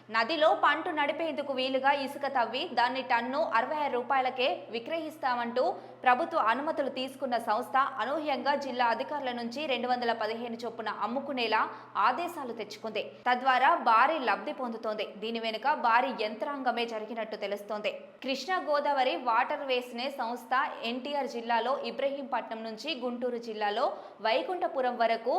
నదిలో పంట నడిపేందుకు వీలుగా ఇసుక తవ్వి దాన్ని టన్ను 66 రూపాయలకే విక్రయిస్తామంటూ ప్రభుత్వ అనుమతులు తీసుకున్న సంస్థ అనూహ్యంగా జిల్లా అధికారుల నుంచి 215 చొప్పున అమ్ముకునేలా ఆదేశాలు తెచ్చుకుంది. తద్వారా భారీ లబ్ధి పొందుతోంది. దీని వెనుక భారీ యంత్రాంగమే జరిగినట్టు తెలుస్తోంది. కృష్ణా గోదావరి వాటర్ వేస్ నే సంస్థ ఎన్టీఆర్ జిల్లాలో ఇబ్రహీంపట్నం నుంచి గుంటూరు జిల్లాలో వైకుంఠపురం వరకు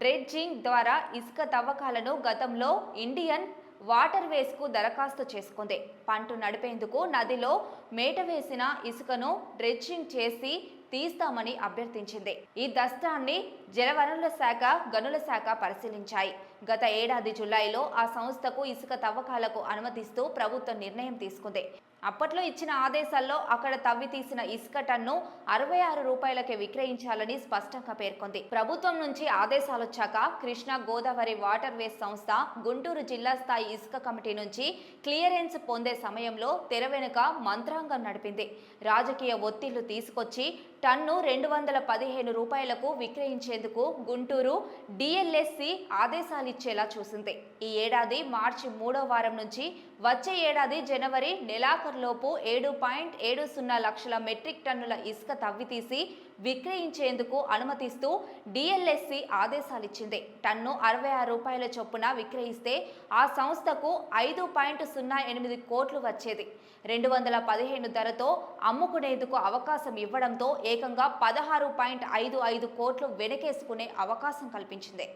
డ్రెడ్జింగ్ ద్వారా ఇసుక తవ్వకాలను గతంలో ఇండియన్ వాటర్ వేస్ కు దరఖాస్తు చేసుకుంది. పంట నడిపేందుకు నదిలో మేట వేసిన ఇసుకను డ్రెడ్జింగ్ చేసి తీస్తామని అభ్యర్థించింది. ఈ దస్త్రాన్ని జలవనరుల శాఖ, గనుల శాఖ పరిశీలించాయి. గత ఏడాది జులైలో ఆ సంస్థకు ఇసుక తవ్వకాలకు అనుమతిస్తూ ప్రభుత్వం నిర్ణయం తీసుకుంది. అప్పట్లో ఇచ్చిన ఆదేశాల్లో అక్కడ తవ్వి తీసిన ఇసుక టన్ను 66 రూపాయలకే విక్రయించాలని స్పష్టంగా పేర్కొంది. ప్రభుత్వం నుంచి ఆదేశాలొచ్చాక కృష్ణా గోదావరి వాటర్ వేస్ సంస్థ గుంటూరు జిల్లా స్థాయి ఇసుక కమిటీ నుంచి క్లియరెన్స్ పొందే సమయంలో తెర వెనుక మంత్రాంగం నడిపింది. రాజకీయ ఒత్తిళ్లు తీసుకొచ్చి టన్ను 215 రూపాయలకు విక్రయించేందుకు గుంటూరు డిఎల్ఎస్సి ఆదేశాలిచ్చేలా చూసింది. ఈ ఏడాది మార్చి 3వ వారం నుంచి వచ్చే ఏడాది జనవరి నెలాఖరులోపు 7.70 లక్షల మెట్రిక్ టన్నుల ఇసుక తవ్వితీసి విక్రయించేందుకు అనుమతిస్తూ డిఎల్ఎస్సి ఆదేశాలిచ్చింది. టన్ను 66 రూపాయల చొప్పున విక్రయిస్తే ఆ సంస్థకు 5.08 కోట్లు వచ్చేది. 215 ధరతో అమ్ముకునేందుకు అవకాశం ఇవ్వడంతో ఏకంగా 16.55 కోట్లు వెనకేసుకునే అవకాశం కల్పించింది.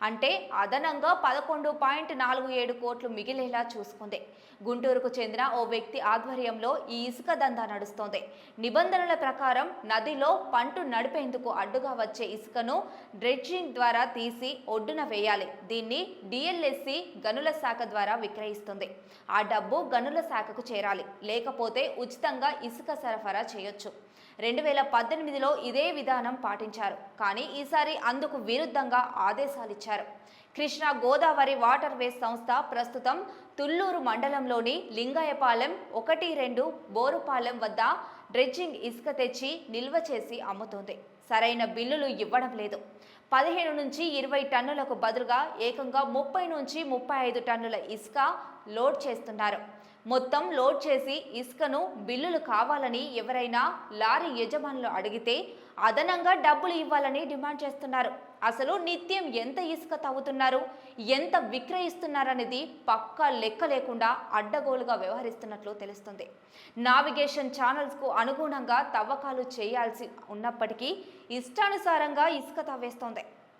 అంటే అదనంగా 11.47 కోట్లు మిగిలేలా చూసుకుంది. గుంటూరుకు చెందిన ఓ వ్యక్తి ఆధ్వర్యంలో ఈ ఇసుక దందా నడుస్తోంది. నిబంధనల ప్రకారం నదిలో పంట నడిపేందుకు అడ్డుగా వచ్చే ఇసుకను డ్రెడ్జింగ్ ద్వారా తీసి ఒడ్డున వేయాలి. దీన్ని డిఎల్ఎస్సి గనుల శాఖ ద్వారా విక్రయిస్తుంది. ఆ డబ్బు గనుల శాఖకు చేరాలి. లేకపోతే ఉచితంగా ఇసుక సరఫరా చేయొచ్చు. 2018లో ఇదే విధానం పాటించారు. కానీ ఈసారి అందుకు విరుద్ధంగా ఆదేశాలిచ్చారు. కృష్ణా గోదావరి వాటర్ వేస్ సంస్థ ప్రస్తుతం తుళ్లూరు మండలంలోని లింగాయపాలెం 1-2 బోరుపాలెం వద్ద డ్రెడ్జింగ్ ఇసుక తెచ్చి నిల్వ చేసి అమ్ముతోంది. సరైన బిల్లులు ఇవ్వడం లేదు. 15 నుంచి 20 టన్నులకు బదులుగా ఏకంగా 30 నుంచి 35 టన్నుల ఇసుక లోడ్ చేస్తున్నారు. మొత్తం లోడ్ చేసి ఇసుకను బిల్లులు కావాలని ఎవరైనా లారీ యజమానులు అడిగితే అదనంగా డబ్బులు ఇవ్వాలని డిమాండ్ చేస్తున్నారు. అసలు నిత్యం ఎంత ఇసుక తవ్వుతున్నారు, ఎంత విక్రయిస్తున్నారనేది పక్కా లెక్క లేకుండా అడ్డగోలుగా వ్యవహరిస్తున్నట్లు తెలుస్తుంది. నావిగేషన్ ఛానల్స్కు అనుగుణంగా తవ్వకాలు చేయాల్సి ఉన్నప్పటికీ ఇష్టానుసారంగా ఇసుక తవ్వేస్తోంది.